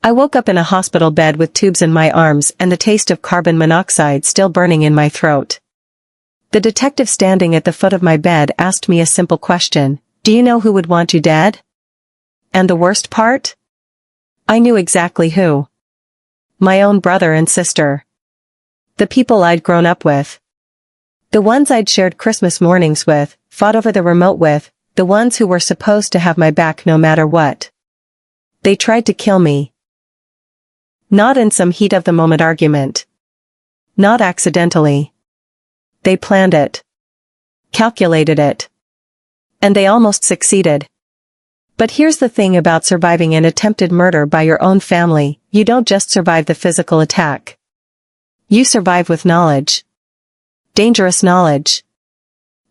I woke up in a hospital bed with tubes in my arms and the taste of carbon monoxide still burning in my throat. The detective standing at the foot of my bed asked me a simple question: "Do you know who would want you dead?" And the worst part? I knew exactly who. My own brother and sister. The people I'd grown up with. The ones I'd shared Christmas mornings with, fought over the remote with, the ones who were supposed to have my back no matter what. They tried to kill me. Not in some heat-of-the-moment argument. Not accidentally. They planned it. Calculated it. And they almost succeeded. But here's the thing about surviving an attempted murder by your own family: you don't just survive the physical attack. You survive with knowledge. Dangerous knowledge.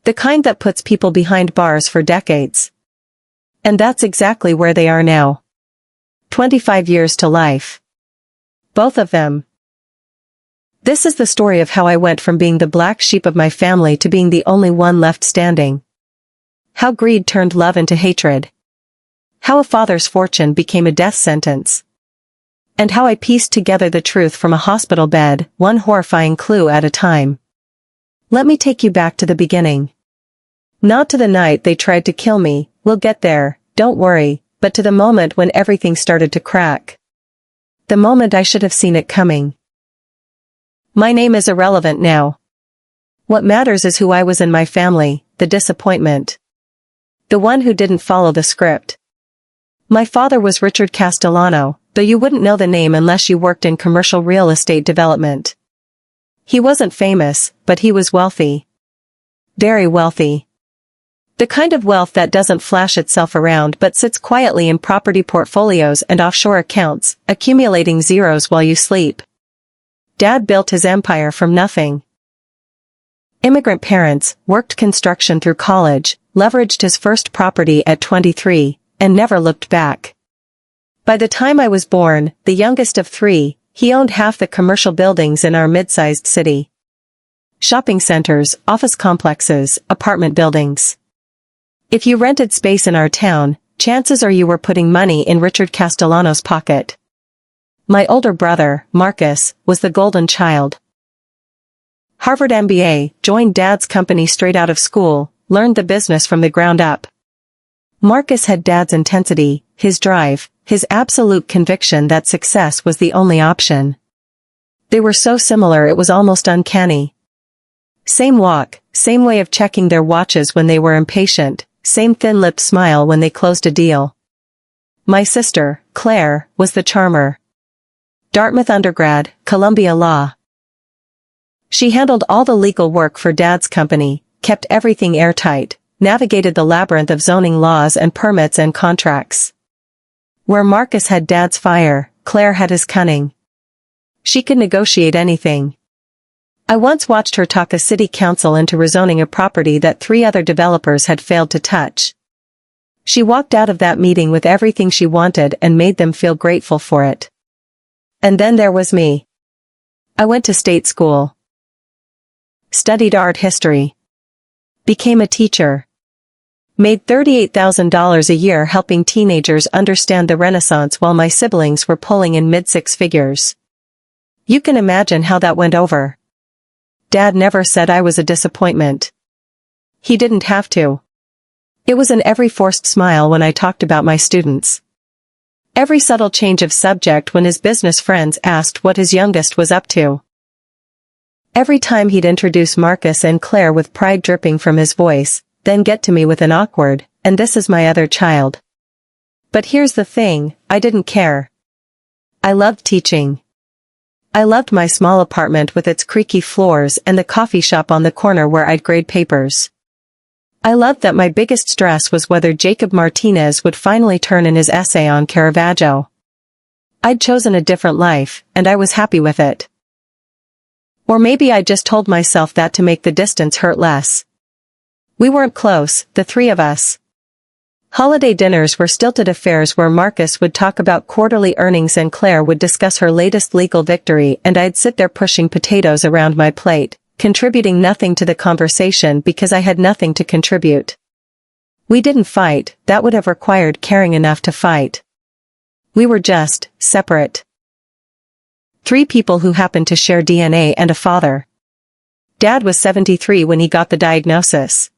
The kind that puts people behind bars for decades. And that's exactly where they are now. 25 years to life. Both of them. This is the story of how I went from being the black sheep of my family to being the only one left standing. How greed turned love into hatred. How a father's fortune became a death sentence. And how I pieced together the truth from a hospital bed, one horrifying clue at a time. Let me take you back to the beginning. Not to the night they tried to kill me, we'll get there, don't worry, but to the moment when everything started to crack. The moment I should have seen it coming. My name is irrelevant now. What matters is who I was in my family, the disappointment. The one who didn't follow the script. My father was Richard Castellano, though you wouldn't know the name unless you worked in commercial real estate development. He wasn't famous, but he was wealthy. Very wealthy. The kind of wealth that doesn't flash itself around but sits quietly in property portfolios and offshore accounts, accumulating zeros while you sleep. Dad built his empire from nothing. Immigrant parents, worked construction through college, leveraged his first property at 23, and never looked back. By the time I was born, the youngest of 3, he owned half the commercial buildings in our mid-sized city. Shopping centers, office complexes, apartment buildings. If you rented space in our town, chances are you were putting money in Richard Castellano's pocket. My older brother, Marcus, was the golden child. Harvard MBA, joined Dad's company straight out of school, learned the business from the ground up. Marcus had Dad's intensity, his drive, his absolute conviction that success was the only option. They were so similar it was almost uncanny. Same walk, same way of checking their watches when they were impatient, same thin-lipped smile when they closed a deal. My sister, Claire, was the charmer. Dartmouth undergrad, Columbia Law. She handled all the legal work for Dad's company, kept everything airtight, navigated the labyrinth of zoning laws and permits and contracts. Where Marcus had Dad's fire, Claire had his cunning. She could negotiate anything. I once watched her talk a city council into rezoning a property that 3 other developers had failed to touch. She walked out of that meeting with everything she wanted and made them feel grateful for it. And then there was me. I went to state school. Studied art history. Became a teacher. Made $38,000 a year helping teenagers understand the Renaissance while my siblings were pulling in mid-6 figures. You can imagine how that went over. Dad never said I was a disappointment. He didn't have to. It was in every forced smile when I talked about my students. Every subtle change of subject when his business friends asked what his youngest was up to. Every time he'd introduce Marcus and Claire with pride dripping from his voice, then get to me with an awkward, "And this is my other child." But here's the thing, I didn't care. I loved teaching. I loved my small apartment with its creaky floors and the coffee shop on the corner where I'd grade papers. I loved that my biggest stress was whether Jacob Martinez would finally turn in his essay on Caravaggio. I'd chosen a different life, and I was happy with it. Or maybe I just told myself that to make the distance hurt less. We weren't close, the 3 of us. Holiday dinners were stilted affairs where Marcus would talk about quarterly earnings and Claire would discuss her latest legal victory, and I'd sit there pushing potatoes around my plate, contributing nothing to the conversation because I had nothing to contribute. We didn't fight, that would have required caring enough to fight. We were just separate. Three people who happened to share DNA and a father. Dad was 73 when he got the diagnosis.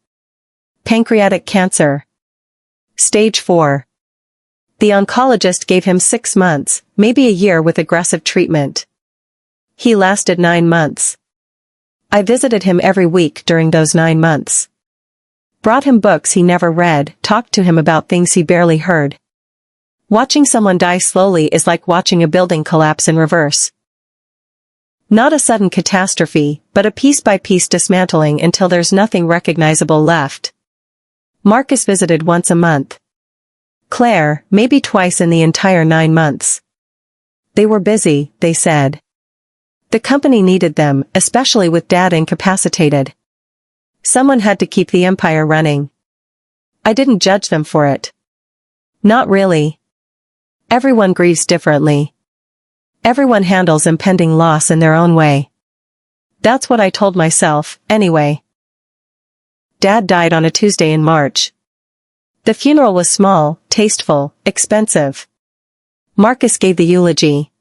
Pancreatic cancer. Stage 4. The oncologist gave him 6 months, maybe a year with aggressive treatment. He lasted 9 months. I visited him every week during those 9 months. Brought him books he never read, talked to him about things he barely heard. Watching someone die slowly is like watching a building collapse in reverse. Not a sudden catastrophe, but a piece-by-piece dismantling until there's nothing recognizable left. Marcus visited once a month. Claire, maybe twice in the entire 9 months. They were busy, they said. The company needed them, especially with Dad incapacitated. Someone had to keep the empire running. I didn't judge them for it. Not really. Everyone grieves differently. Everyone handles impending loss in their own way. That's what I told myself, anyway. Dad died on a Tuesday in March. The funeral was small, tasteful, expensive. Marcus gave the eulogy.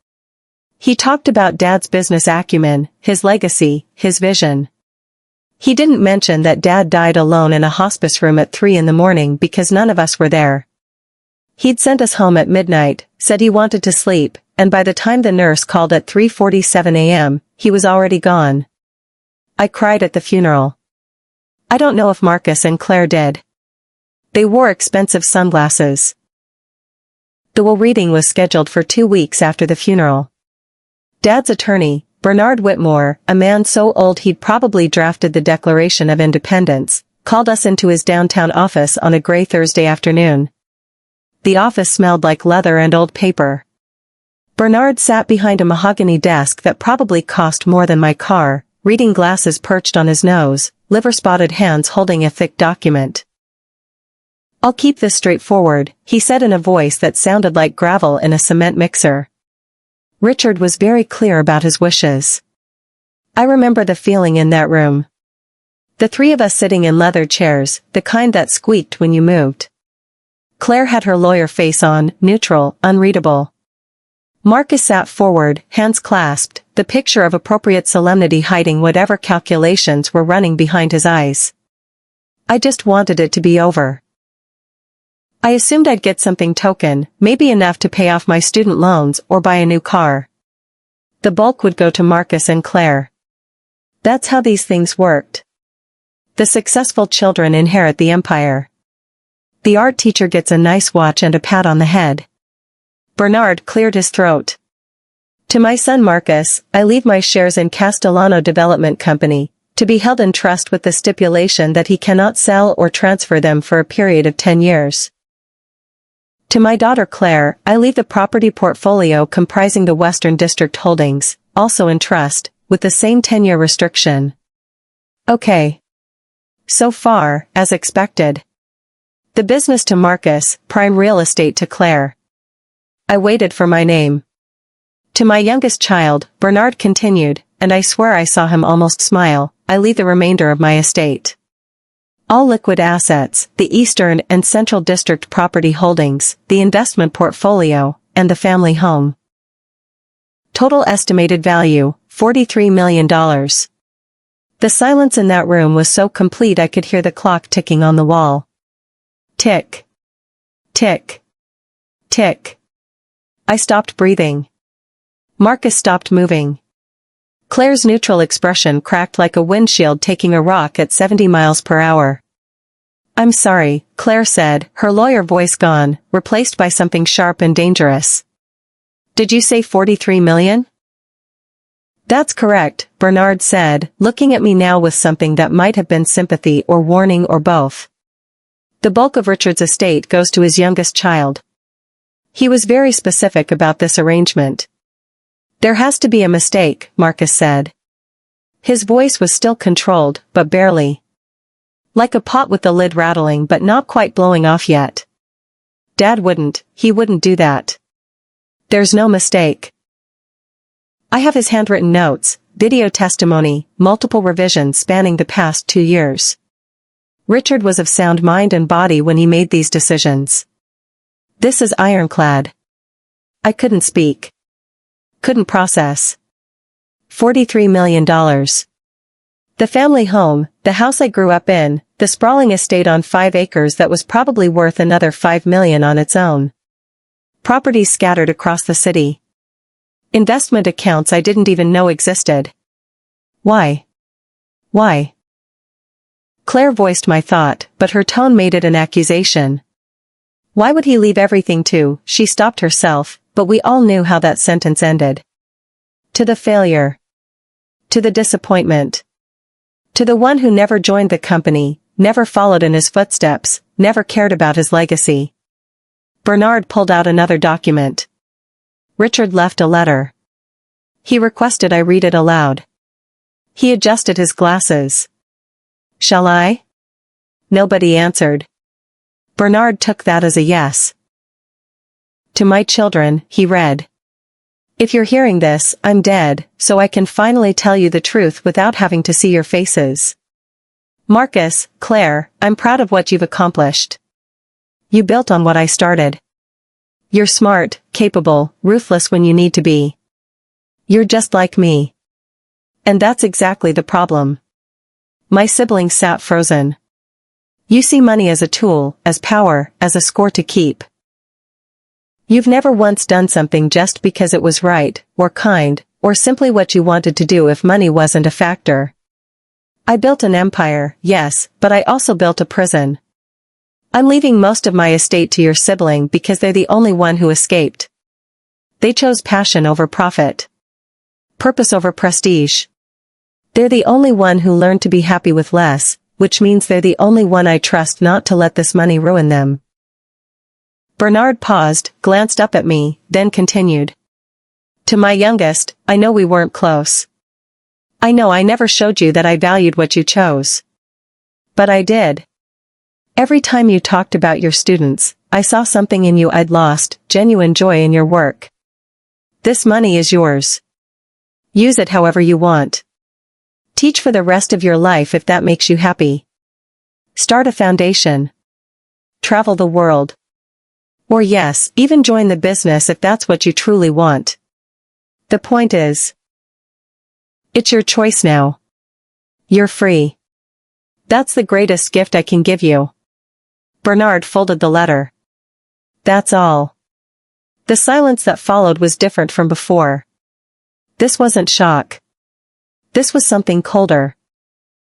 He talked about Dad's business acumen, his legacy, his vision. He didn't mention that Dad died alone in a hospice room at 3 in the morning because none of us were there. He'd sent us home at midnight, said he wanted to sleep, and by the time the nurse called at 3:47 a.m., he was already gone. I cried at the funeral. I don't know if Marcus and Claire did. They wore expensive sunglasses. The will reading was scheduled for 2 weeks after the funeral. Dad's attorney, Bernard Whitmore, a man so old he'd probably drafted the Declaration of Independence, called us into his downtown office on a gray Thursday afternoon. The office smelled like leather and old paper. Bernard sat behind a mahogany desk that probably cost more than my car, reading glasses perched on his nose, liver-spotted hands holding a thick document. I'll keep this straightforward, he said in a voice that sounded like gravel in a cement mixer. Richard was very clear about his wishes. I remember the feeling in that room. The three of us sitting in leather chairs, the kind that squeaked when you moved. Claire had her lawyer face on, neutral, unreadable. Marcus sat forward, hands clasped, the picture of appropriate solemnity hiding whatever calculations were running behind his eyes. I just wanted it to be over. I assumed I'd get something token, maybe enough to pay off my student loans or buy a new car. The bulk would go to Marcus and Claire. That's how these things worked. The successful children inherit the empire. The art teacher gets a nice watch and a pat on the head. Bernard cleared his throat. To my son Marcus, I leave my shares in Castellano Development Company, to be held in trust with the stipulation that he cannot sell or transfer them for a period of 10 years. To my daughter Claire, I leave the property portfolio comprising the Western District holdings, also in trust, with the same 10-year restriction. Okay. So far, as expected. The business to Marcus, prime real estate to Claire. I waited for my name. To my youngest child, Bernard continued, and I swear I saw him almost smile, I leave the remainder of my estate. All liquid assets, the Eastern and Central District property holdings, the investment portfolio, and the family home. Total estimated value, $43 million. The silence in that room was so complete I could hear the clock ticking on the wall. Tick. Tick. Tick. I stopped breathing. Marcus stopped moving. Claire's neutral expression cracked like a windshield taking a rock at 70 miles per hour. I'm sorry, Claire said, her lawyer voice gone, replaced by something sharp and dangerous. Did you say 43 million? That's correct, Bernard said, looking at me now with something that might have been sympathy or warning or both. The bulk of Richard's estate goes to his youngest child. He was very specific about this arrangement. There has to be a mistake, Marcus said. His voice was still controlled, but barely. Like a pot with the lid rattling but not quite blowing off yet. Dad he wouldn't do that. There's no mistake. I have his handwritten notes, video testimony, multiple revisions spanning the past 2 years. Richard was of sound mind and body when he made these decisions. This is ironclad. I couldn't speak. Couldn't process. $43 million. The family home, the house I grew up in, the sprawling estate on 5 acres that was probably worth another $5 million on its own. Properties scattered across the city. Investment accounts I didn't even know existed. Why? Why? Claire voiced my thought, but her tone made it an accusation. Why would he leave everything to? She stopped herself, but we all knew how that sentence ended. To the failure. To the disappointment. To the one who never joined the company, never followed in his footsteps, never cared about his legacy. Bernard pulled out another document. Richard left a letter. He requested I read it aloud. He adjusted his glasses. Shall I? Nobody answered. Bernard took that as a yes. To my children, he read. If you're hearing this, I'm dead, so I can finally tell you the truth without having to see your faces. Marcus, Claire, I'm proud of what you've accomplished. You built on what I started. You're smart, capable, ruthless when you need to be. You're just like me. And that's exactly the problem. My siblings sat frozen. You see money as a tool, as power, as a score to keep. You've never once done something just because it was right, or kind, or simply what you wanted to do if money wasn't a factor. I built an empire, yes, but I also built a prison. I'm leaving most of my estate to your sibling because they're the only one who escaped. They chose passion over profit. Purpose over prestige. They're the only one who learned to be happy with less, which means they're the only one I trust not to let this money ruin them. Bernard paused, glanced up at me, then continued. To my youngest, I know we weren't close. I know I never showed you that I valued what you chose. But I did. Every time you talked about your students, I saw something in you I'd lost, genuine joy in your work. This money is yours. Use it however you want. Teach for the rest of your life if that makes you happy. Start a foundation. Travel the world. Or yes, even join the business if that's what you truly want. The point is, it's your choice now. You're free. That's the greatest gift I can give you. Bernard folded the letter. That's all. The silence that followed was different from before. This wasn't shock. This was something colder.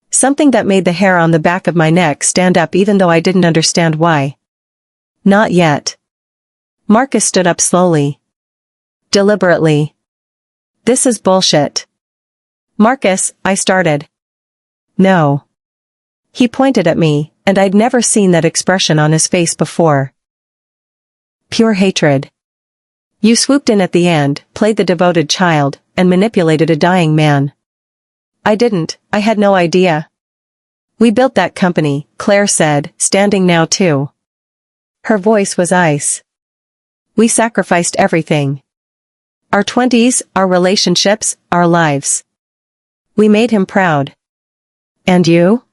Something that made the hair on the back of my neck stand up even though I didn't understand why. Not yet. Marcus stood up slowly. Deliberately. This is bullshit. Marcus, I started. No. He pointed at me, and I'd never seen that expression on his face before. Pure hatred. You swooped in at the end, played the devoted child, and manipulated a dying man. I didn't, I had no idea. We built that company, Claire said, standing now too. Her voice was ice. We sacrificed everything. Our 20s, our relationships, our lives. We made him proud. And you?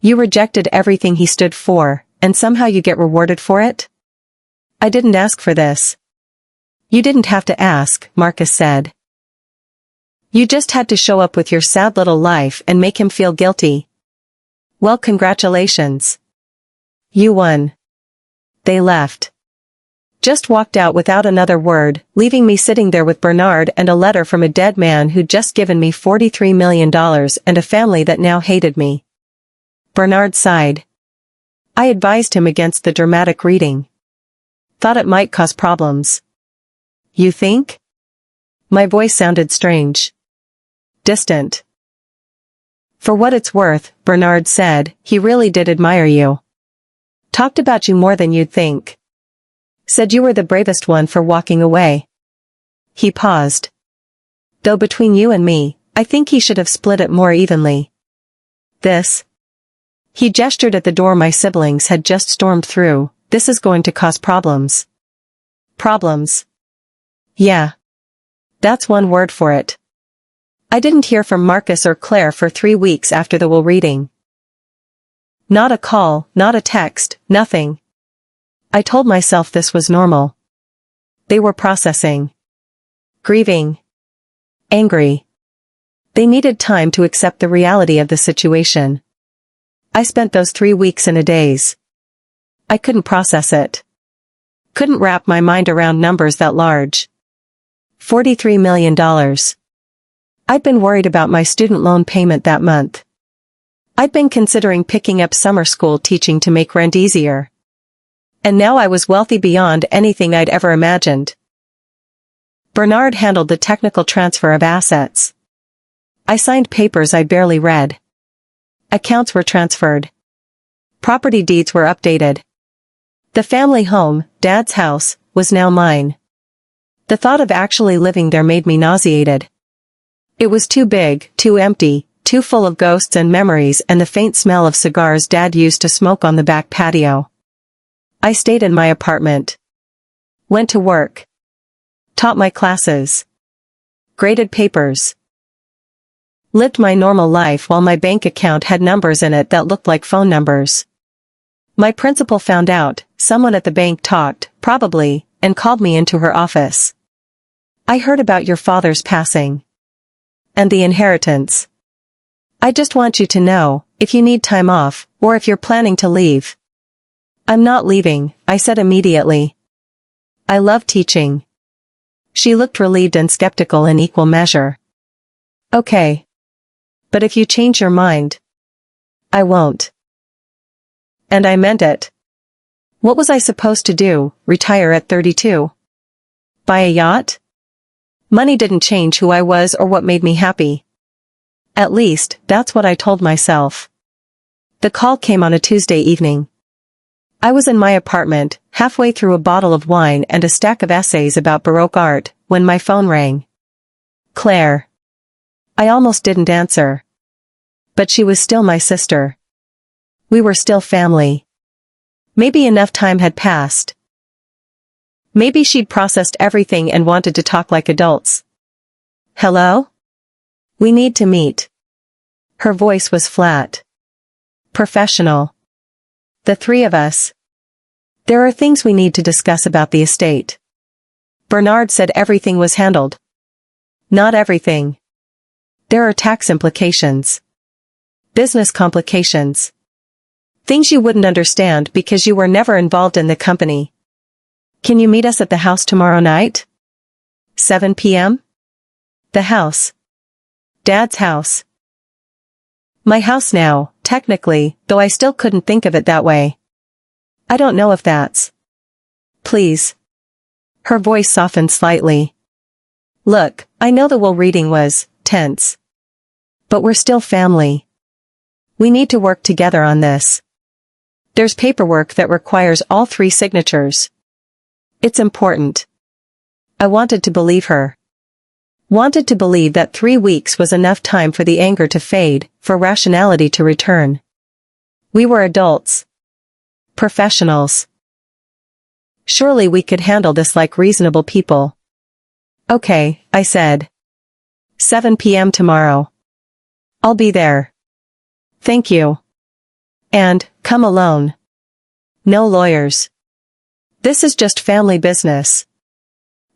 You rejected everything he stood for, and somehow you get rewarded for it? I didn't ask for this. You didn't have to ask, Marcus said. You just had to show up with your sad little life and make him feel guilty. Well, congratulations. You won. They left. Just walked out without another word, leaving me sitting there with Bernard and a letter from a dead man who'd just given me $43 million and a family that now hated me. Bernard sighed. I advised him against the dramatic reading. Thought it might cause problems. You think? My voice sounded strange. Distant. For what it's worth, Bernard said, he really did admire you. Talked about you more than you'd think. Said you were the bravest one for walking away. He paused. Though between you and me, I think he should have split it more evenly. This. He gestured at the door my siblings had just stormed through. This is going to cause problems. Problems. Yeah. That's one word for it. I didn't hear from Marcus or Claire for 3 weeks after the will reading. Not a call, not a text, nothing. I told myself this was normal. They were processing. Grieving. Angry. They needed time to accept the reality of the situation. I spent those 3 weeks in a daze. I couldn't process it. Couldn't wrap my mind around numbers that large. $43 million. I'd been worried about my student loan payment that month. I'd been considering picking up summer school teaching to make rent easier. And now I was wealthy beyond anything I'd ever imagined. Bernard handled the technical transfer of assets. I signed papers I barely read. Accounts were transferred. Property deeds were updated. The family home, Dad's house, was now mine. The thought of actually living there made me nauseated. It was too big, too empty, too full of ghosts and memories and the faint smell of cigars Dad used to smoke on the back patio. I stayed in my apartment. Went to work. Taught my classes. Graded papers. Lived my normal life while my bank account had numbers in it that looked like phone numbers. My principal found out, someone at the bank talked, probably, and called me into her office. I heard about your father's passing. And the inheritance. I just want you to know, if you need time off, or if you're planning to leave. I'm not leaving, I said immediately. I love teaching. She looked relieved and skeptical in equal measure. Okay. But if you change your mind, I won't. And I meant it. What was I supposed to do, retire at 32? Buy a yacht? Money didn't change who I was or what made me happy. At least, that's what I told myself. The call came on a Tuesday evening. I was in my apartment, halfway through a bottle of wine and a stack of essays about Baroque art, when my phone rang. Claire. I almost didn't answer. But she was still my sister. We were still family. Maybe enough time had passed. Maybe she'd processed everything and wanted to talk like adults. Hello? We need to meet. Her voice was flat. Professional. The three of us. There are things we need to discuss about the estate. Bernard said everything was handled. Not everything. There are tax implications. Business complications. Things you wouldn't understand because you were never involved in the company. Can you meet us at the house tomorrow night? 7 p.m.? The house. Dad's house. My house now, technically, though I still couldn't think of it that way. I don't know if that's. Please. Her voice softened slightly. Look, I know the will reading was tense. But we're still family. We need to work together on this. There's paperwork that requires all 3 signatures. It's important. I wanted to believe her. Wanted to believe that 3 weeks was enough time for the anger to fade, for rationality to return. We were adults. Professionals. Surely we could handle this like reasonable people. Okay, I said. 7 p.m. tomorrow. I'll be there. Thank you. And, come alone. No lawyers. This is just family business.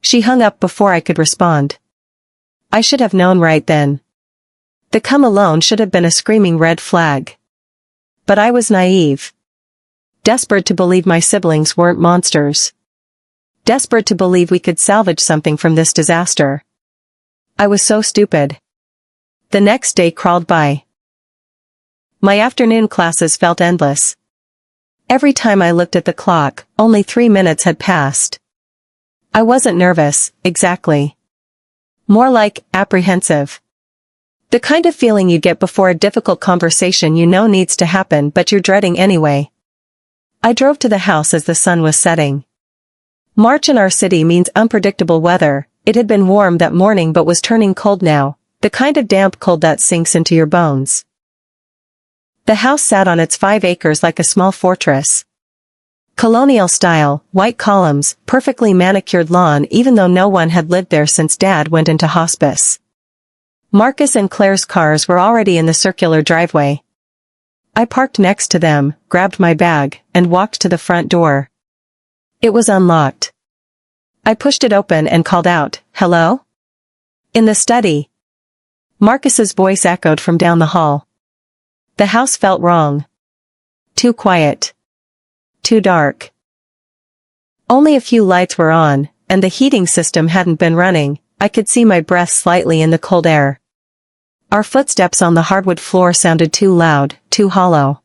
She hung up before I could respond. I should have known right then. The come alone should have been a screaming red flag. But I was naive. Desperate to believe my siblings weren't monsters. Desperate to believe we could salvage something from this disaster. I was so stupid. The next day crawled by. My afternoon classes felt endless. Every time I looked at the clock, only 3 minutes had passed. I wasn't nervous, exactly. More like, apprehensive. The kind of feeling you get before a difficult conversation you know needs to happen but you're dreading anyway. I drove to the house as the sun was setting. March in our city means unpredictable weather. It had been warm that morning but was turning cold now, the kind of damp cold that sinks into your bones. The house sat on its 5 acres like a small fortress. Colonial style, white columns, perfectly manicured lawn even though no one had lived there since Dad went into hospice. Marcus and Claire's cars were already in the circular driveway. I parked next to them, grabbed my bag, and walked to the front door. It was unlocked. I pushed it open and called out, "Hello?" In the study. Marcus's voice echoed from down the hall. The house felt wrong. Too quiet. Too dark. Only a few lights were on, and the heating system hadn't been running. I could see my breath slightly in the cold air. Our footsteps on the hardwood floor sounded too loud, too hollow.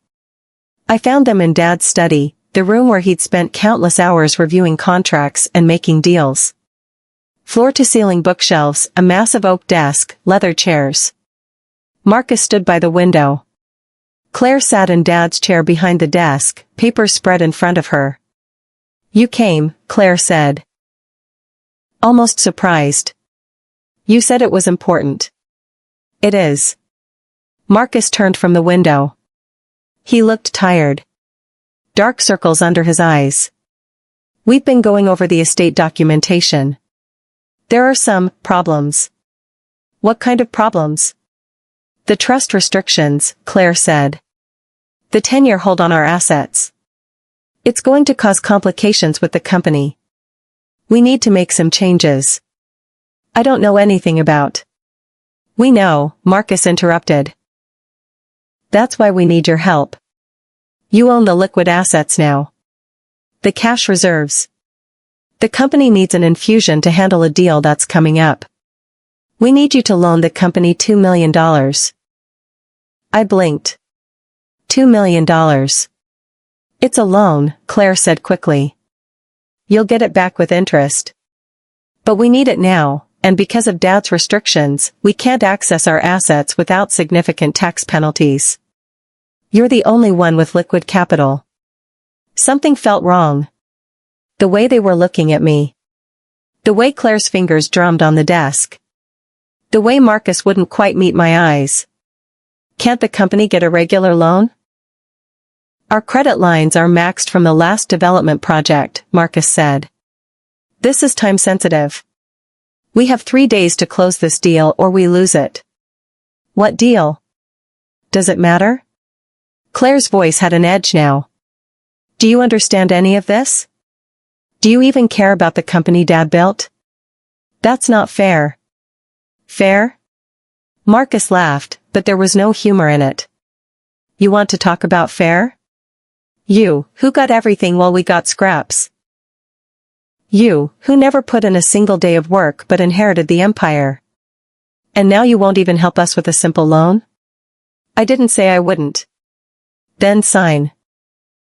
I found them in Dad's study, the room where he'd spent countless hours reviewing contracts and making deals. Floor-to-ceiling bookshelves, a massive oak desk, leather chairs. Marcus stood by the window. Claire sat in Dad's chair behind the desk, papers spread in front of her. "You came," Claire said. Almost surprised. "You said it was important." "It is." Marcus turned from the window. He looked tired. Dark circles under his eyes. "We've been going over the estate documentation. There are some problems." "What kind of problems?" "The trust restrictions," Claire said. "The 10-year hold on our assets. It's going to cause complications with the company. We need to make some changes." "I don't know anything about." "We know," Marcus interrupted. "That's why we need your help. You own the liquid assets now. The cash reserves. The company needs an infusion to handle a deal that's coming up. We need you to loan the company $2 million. I blinked. $2 million. It's a loan, Claire said quickly. You'll get it back with interest. But we need it now, and because of Dad's restrictions, we can't access our assets without significant tax penalties. You're the only one with liquid capital." Something felt wrong. The way they were looking at me. The way Claire's fingers drummed on the desk. The way Marcus wouldn't quite meet my eyes. "Can't the company get a regular loan?" "Our credit lines are maxed from the last development project," Marcus said. "This is time sensitive. We have 3 days to close this deal or we lose it." "What deal? Does it matter?" Claire's voice had an edge now. "Do you understand any of this? Do you even care about the company Dad built? That's not fair." "Fair?" Marcus laughed, but there was no humor in it. "You want to talk about fair? You, who got everything while we got scraps. You, who never put in a single day of work but inherited the empire. And now you won't even help us with a simple loan?" "I didn't say I wouldn't." "Then sign."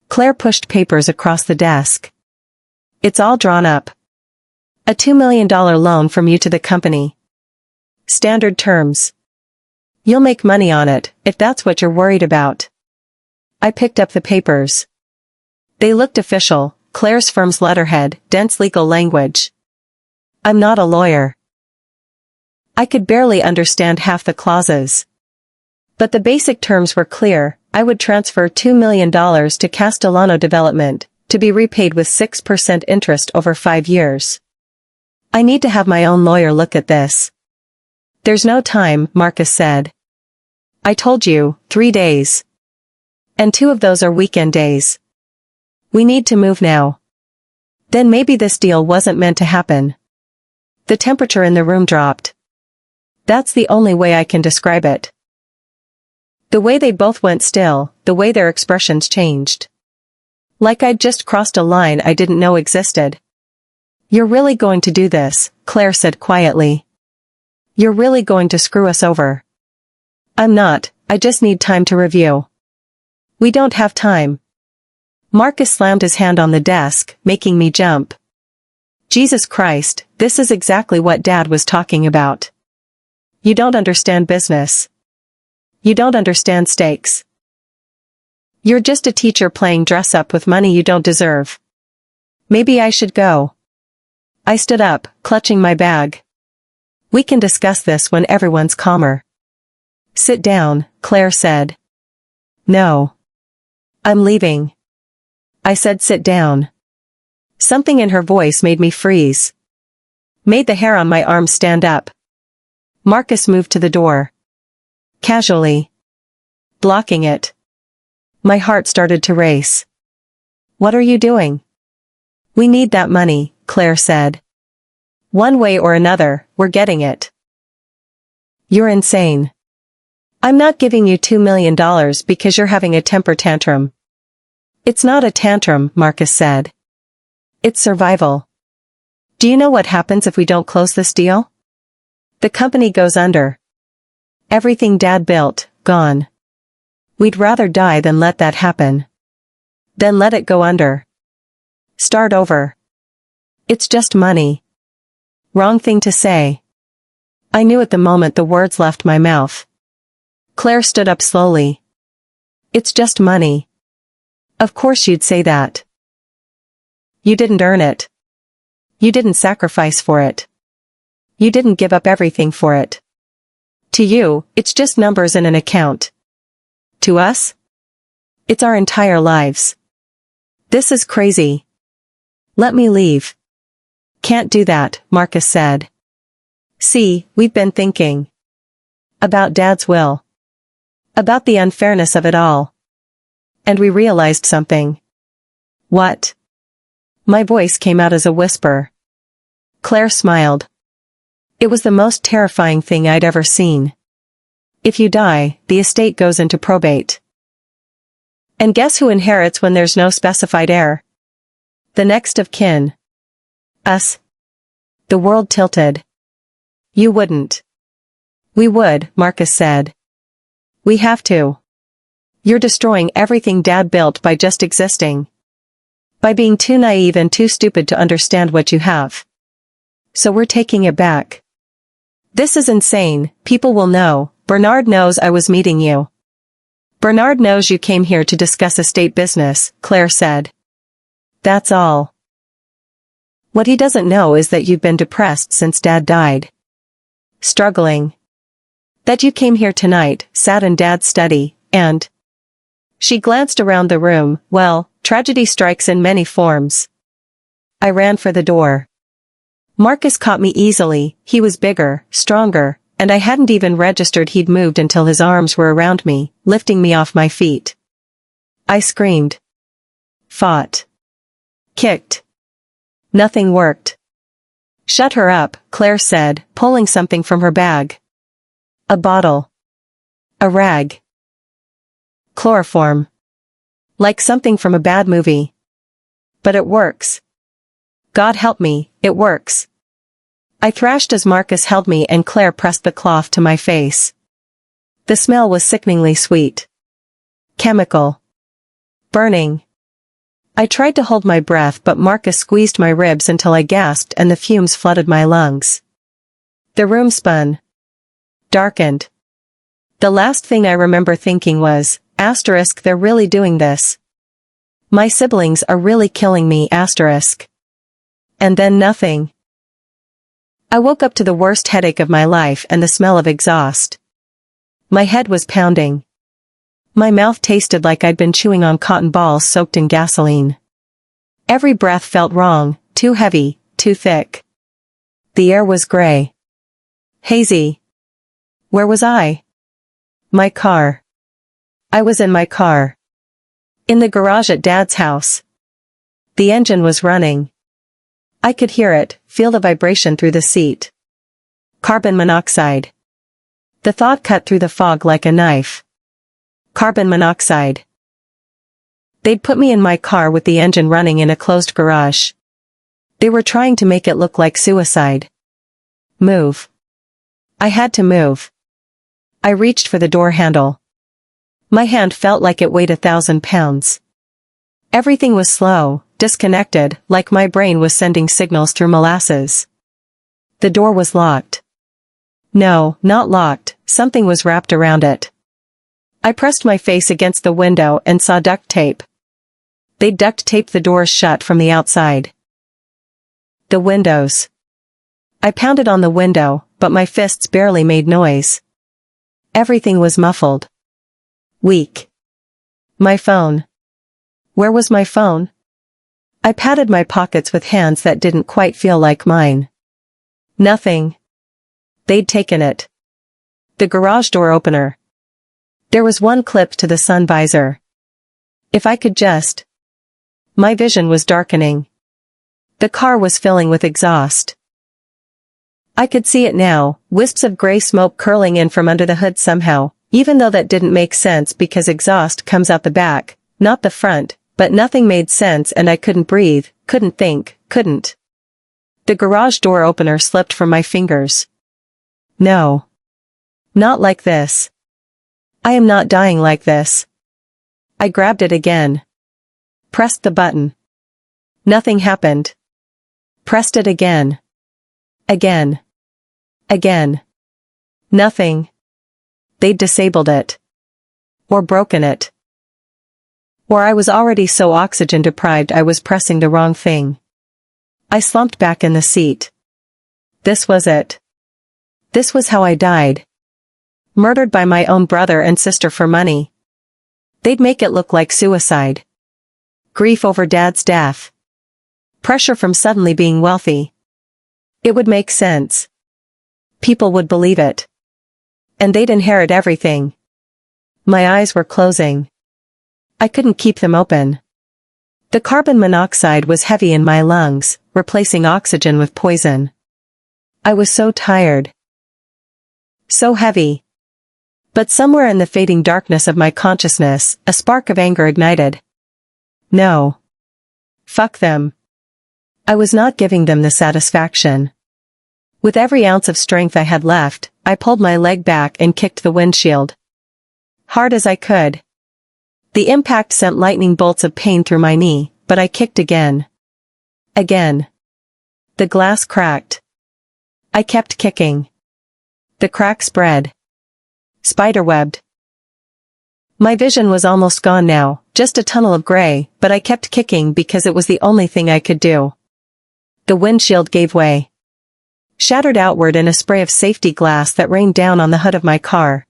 Claire pushed papers across the desk. "It's all drawn up. A $2 million loan from you to the company. Standard terms. You'll make money on it, if that's what you're worried about." I picked up the papers. They looked official, Claire's firm's letterhead, dense legal language. I'm not a lawyer. I could barely understand half the clauses. But the basic terms were clear. I would transfer $2 million to Castellano Development, to be repaid with 6% interest over 5 years. I need to have my own lawyer look at this. "There's no time," Marcus said. "I told you, 3 days. And 2 of those are weekend days. We need to move now." Then maybe this deal wasn't meant to happen. The temperature in the room dropped. That's the only way I can describe it. The way they both went still, the way their expressions changed. Like I'd just crossed a line I didn't know existed. "You're really going to do this," Claire said quietly. "You're really going to screw us over." "I'm not, I just need time to review." "We don't have time." Marcus slammed his hand on the desk, making me jump. Jesus Christ, this is exactly what Dad was talking about. You don't understand business. You don't understand stakes. You're just a teacher playing dress-up with money you don't deserve. Maybe I should go. I stood up, clutching my bag. "We can discuss this when everyone's calmer." "Sit down," Claire said. "No. I'm leaving." I said sit down. Something in her voice made me freeze. Made the hair on my arm stand up. Marcus moved to the door. Casually. Blocking it. My heart started to race. "What are you doing?" "We need that money," Claire said. One way or another, we're getting it. You're insane. I'm not giving you $2 million because you're having a temper tantrum. It's not a tantrum, Marcus said. It's survival. Do you know what happens if we don't close this deal? The company goes under. Everything Dad built, gone. We'd rather die than let that happen. Then let it go under. Start over. It's just money. Wrong thing to say. I knew at the moment the words left my mouth. Claire stood up slowly. It's just money. Of course you'd say that. You didn't earn it. You didn't sacrifice for it. You didn't give up everything for it. To you, it's just numbers in an account. To us? It's our entire lives. This is crazy. Let me leave. Can't do that, Marcus said. See, we've been thinking. About Dad's will. About the unfairness of it all. And we realized something. What? My voice came out as a whisper. Claire smiled. It was the most terrifying thing I'd ever seen. If you die, the estate goes into probate. And guess who inherits when there's no specified heir? The next of kin. Us. The world tilted. You wouldn't. We would, Marcus said. We have to. You're destroying everything Dad built by just existing. By being too naive and too stupid to understand what you have. So we're taking it back. This is insane, people will know. Bernard knows I was meeting you. Bernard knows you came here to discuss estate business, Claire said. That's all. What he doesn't know is that you've been depressed since Dad died. Struggling. That you came here tonight, sat in Dad's study, and... She glanced around the room. Well, tragedy strikes in many forms. I ran for the door. Marcus caught me easily. He was bigger, stronger, and I hadn't even registered he'd moved until his arms were around me, lifting me off my feet. I screamed. Fought. Kicked. Nothing worked. Shut her up, Claire said, pulling something from her bag. A bottle. A rag. Chloroform. Like something from a bad movie. But it works. God help me, it works. I thrashed as Marcus held me and Claire pressed the cloth to my face. The smell was sickeningly sweet. Chemical. Burning. I tried to hold my breath but Marcus squeezed my ribs until I gasped and the fumes flooded my lungs. The room spun. Darkened. The last thing I remember thinking was, asterisk, they're really doing this. My siblings are really killing me, asterisk. And then nothing. I woke up to the worst headache of my life and the smell of exhaust. My head was pounding. My mouth tasted like I'd been chewing on cotton balls soaked in gasoline. Every breath felt wrong, too heavy, too thick. The air was gray. Hazy. Where was I? My car. I was in my car. In the garage at Dad's house. The engine was running. I could hear it, feel the vibration through the seat. Carbon monoxide. The thought cut through the fog like a knife. Carbon monoxide. They'd put me in my car with the engine running in a closed garage. They were trying to make it look like suicide. Move. I had to move. I reached for the door handle. My hand felt like it weighed 1,000 pounds. Everything was slow, disconnected, like my brain was sending signals through molasses. The door was locked. No, not locked, something was wrapped around it. I pressed my face against the window and saw duct tape. They'd duct taped the doors shut from the outside. The windows. I pounded on the window, but my fists barely made noise. Everything was muffled. Weak. My phone. Where was my phone? I patted my pockets with hands that didn't quite feel like mine. Nothing. They'd taken it. The garage door opener. There was one clip to the sun visor. If I could just... My vision was darkening. The car was filling with exhaust. I could see it now, wisps of gray smoke curling in from under the hood somehow, even though that didn't make sense because exhaust comes out the back, not the front, but nothing made sense and I couldn't breathe, couldn't think, couldn't. The garage door opener slipped from my fingers. No. Not like this. I am not dying like this. I grabbed it again. Pressed the button. Nothing happened. Pressed it again. Again. Again. Nothing. They'd disabled it. Or broken it. Or I was already so oxygen deprived I was pressing the wrong thing. I slumped back in the seat. This was it. This was how I died. Murdered by my own brother and sister for money. They'd make it look like suicide. Grief over Dad's death. Pressure from suddenly being wealthy. It would make sense. People would believe it. And they'd inherit everything. My eyes were closing. I couldn't keep them open. The carbon monoxide was heavy in my lungs, replacing oxygen with poison. I was so tired. So heavy. But somewhere in the fading darkness of my consciousness, a spark of anger ignited. No. Fuck them. I was not giving them the satisfaction. With every ounce of strength I had left, I pulled my leg back and kicked the windshield. Hard as I could. The impact sent lightning bolts of pain through my knee, but I kicked again. Again. The glass cracked. I kept kicking. The crack spread. Spiderwebbed. My vision was almost gone now, just a tunnel of gray, but I kept kicking because it was the only thing I could do. The windshield gave way. Shattered outward in a spray of safety glass that rained down on the hood of my car.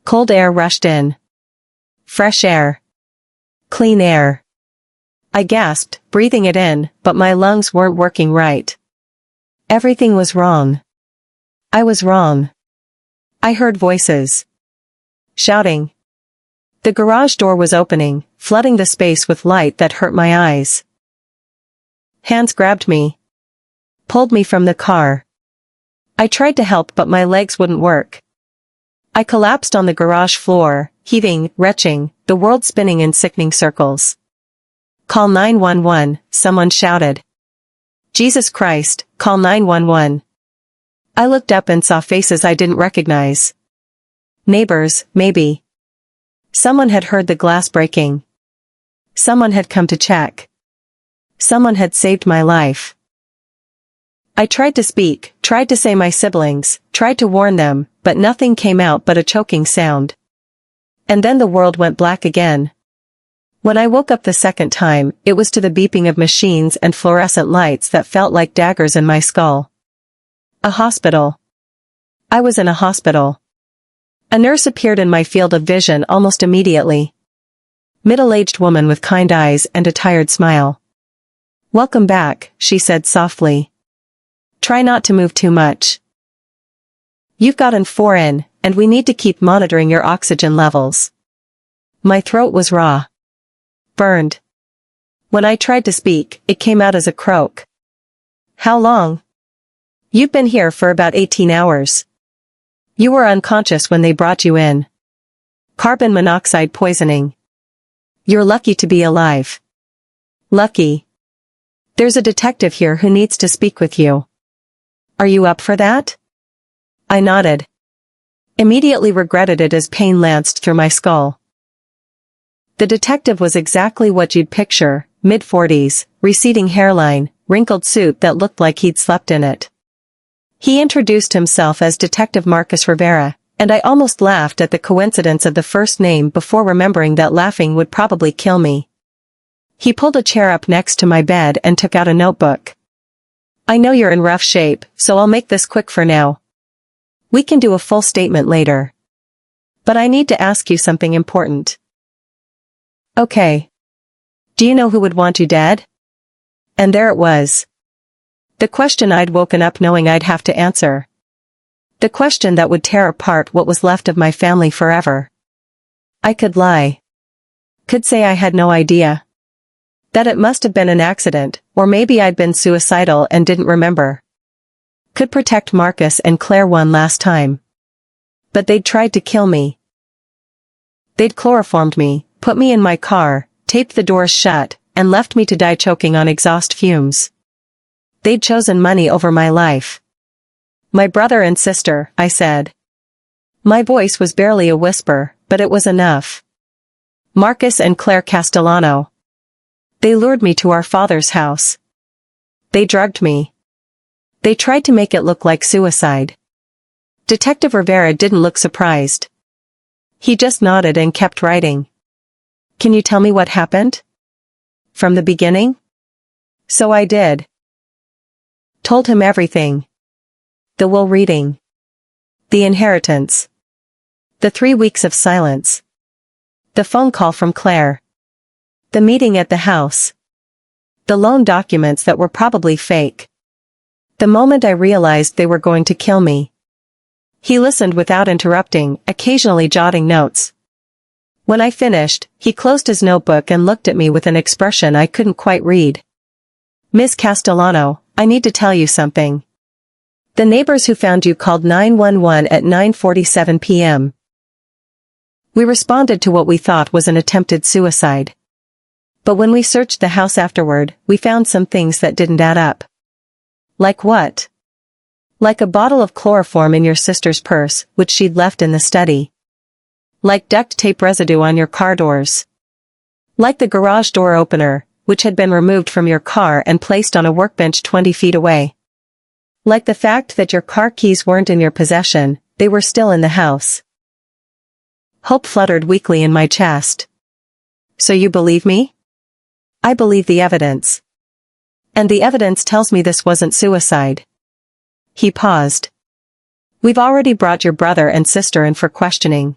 Cold air rushed in. Fresh air. Clean air. I gasped, breathing it in, but my lungs weren't working right. Everything was wrong. I was wrong. I heard voices. Shouting. The garage door was opening, flooding the space with light that hurt my eyes. Hands grabbed me. Pulled me from the car. I tried to help but my legs wouldn't work. I collapsed on the garage floor, heaving, retching, the world spinning in sickening circles. Call 911, someone shouted. Jesus Christ, call 911. I looked up and saw faces I didn't recognize. Neighbors, maybe. Someone had heard the glass breaking. Someone had come to check. Someone had saved my life. I tried to speak, tried to say my siblings, tried to warn them, but nothing came out but a choking sound. And then the world went black again. When I woke up the second time, it was to the beeping of machines and fluorescent lights that felt like daggers in my skull. A hospital. I was in a hospital. A nurse appeared in my field of vision almost immediately. Middle-aged woman with kind eyes and a tired smile. Welcome back, she said softly. Try not to move too much. You've got an 4 in, and we need to keep monitoring your oxygen levels. My throat was raw. Burned. When I tried to speak, it came out as a croak. How long? You've been here for about 18 hours. You were unconscious when they brought you in. Carbon monoxide poisoning. You're lucky to be alive. Lucky. There's a detective here who needs to speak with you. Are you up for that? I nodded. Immediately regretted it as pain lanced through my skull. The detective was exactly what you'd picture, mid-40s, receding hairline, wrinkled suit that looked like he'd slept in it. He introduced himself as Detective Marcus Rivera, and I almost laughed at the coincidence of the first name before remembering that laughing would probably kill me. He pulled a chair up next to my bed and took out a notebook. I know you're in rough shape, so I'll make this quick for now. We can do a full statement later. But I need to ask you something important. Okay. Do you know who would want you dead? And there it was. The question I'd woken up knowing I'd have to answer. The question that would tear apart what was left of my family forever. I could lie. Could say I had no idea. That it must have been an accident, or maybe I'd been suicidal and didn't remember. Could protect Marcus and Claire one last time. But they'd tried to kill me. They'd chloroformed me, put me in my car, taped the doors shut, and left me to die choking on exhaust fumes. They'd chosen money over my life. My brother and sister, I said. My voice was barely a whisper, but it was enough. Marcus and Claire Castellano. They lured me to our father's house. They drugged me. They tried to make it look like suicide. Detective Rivera didn't look surprised. He just nodded and kept writing. Can you tell me what happened? From the beginning? So I did. Told him everything. The will reading. The inheritance. The 3 weeks of silence. The phone call from Claire. The meeting at the house. The loan documents that were probably fake. The moment I realized they were going to kill me. He listened without interrupting, occasionally jotting notes. When I finished, he closed his notebook and looked at me with an expression I couldn't quite read. Ms. Castellano, I need to tell you something. The neighbors who found you called 911 at 9:47 p.m. We responded to what we thought was an attempted suicide. But when we searched the house afterward, we found some things that didn't add up. Like what? Like a bottle of chloroform in your sister's purse, which she'd left in the study. Like duct tape residue on your car doors. Like the garage door opener, which had been removed from your car and placed on a workbench 20 feet away. Like the fact that your car keys weren't in your possession, they were still in the house. Hope fluttered weakly in my chest. So you believe me? I believe the evidence. And the evidence tells me this wasn't suicide. He paused. We've already brought your brother and sister in for questioning.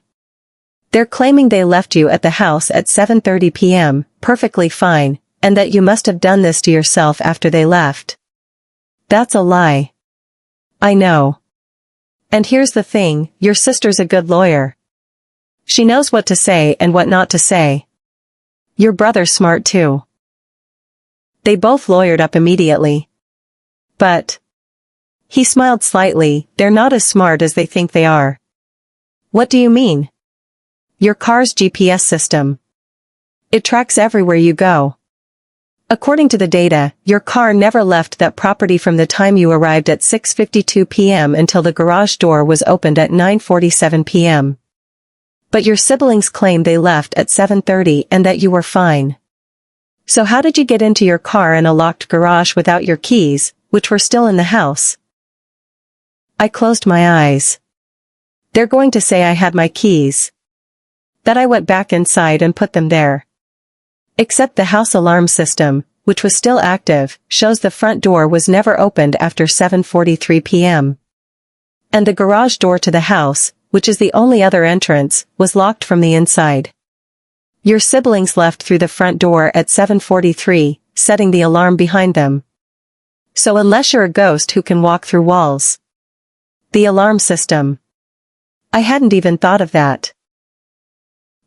They're claiming they left you at the house at 7:30 p.m., perfectly fine, and that you must have done this to yourself after they left. That's a lie. I know. And here's the thing, your sister's a good lawyer. She knows what to say and what not to say. Your brother's smart too. They both lawyered up immediately. But... He smiled slightly, they're not as smart as they think they are. What do you mean? Your car's GPS system. It tracks everywhere you go. According to the data, your car never left that property from the time you arrived at 6:52 p.m. until the garage door was opened at 9:47 p.m. But your siblings claim they left at 7:30 and that you were fine. So how did you get into your car in a locked garage without your keys, which were still in the house? I closed my eyes. They're going to say I had my keys. That I went back inside and put them there. Except the house alarm system, which was still active, shows the front door was never opened after 7:43 p.m. And the garage door to the house, which is the only other entrance, was locked from the inside. Your siblings left through the front door at 7:43, setting the alarm behind them. So unless you're a ghost who can walk through walls. The alarm system. I hadn't even thought of that.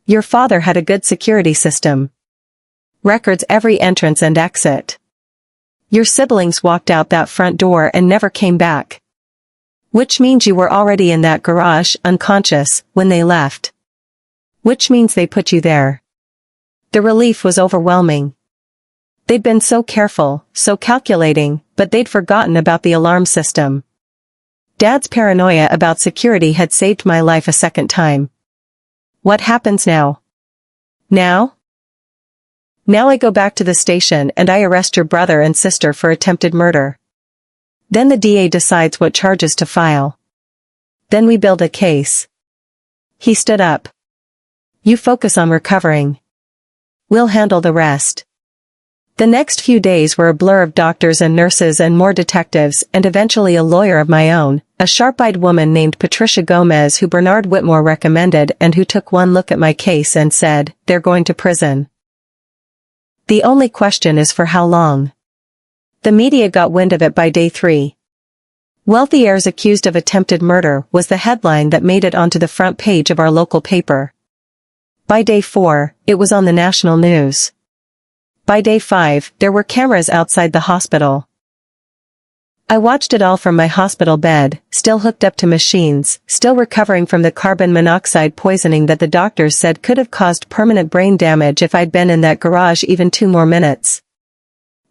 Your father had a good security system. Records every entrance and exit. Your siblings walked out that front door and never came back. Which means you were already in that garage, unconscious, when they left. Which means they put you there. The relief was overwhelming. They'd been so careful, so calculating, but they'd forgotten about the alarm system. Dad's paranoia about security had saved my life a second time. What happens now? Now? Now I go back to the station and I arrest your brother and sister for attempted murder. Then the DA decides what charges to file. Then we build a case. He stood up. You focus on recovering. We'll handle the rest. The next few days were a blur of doctors and nurses and more detectives and eventually a lawyer of my own, a sharp-eyed woman named Patricia Gomez who Bernard Whitmore recommended and who took one look at my case and said, they're going to prison. The only question is for how long. The media got wind of it by day 3. Wealthy heirs accused of attempted murder was the headline that made it onto the front page of our local paper. By day 4, it was on the national news. By day 5, there were cameras outside the hospital. I watched it all from my hospital bed, still hooked up to machines, still recovering from the carbon monoxide poisoning that the doctors said could have caused permanent brain damage if I'd been in that garage even 2 more minutes.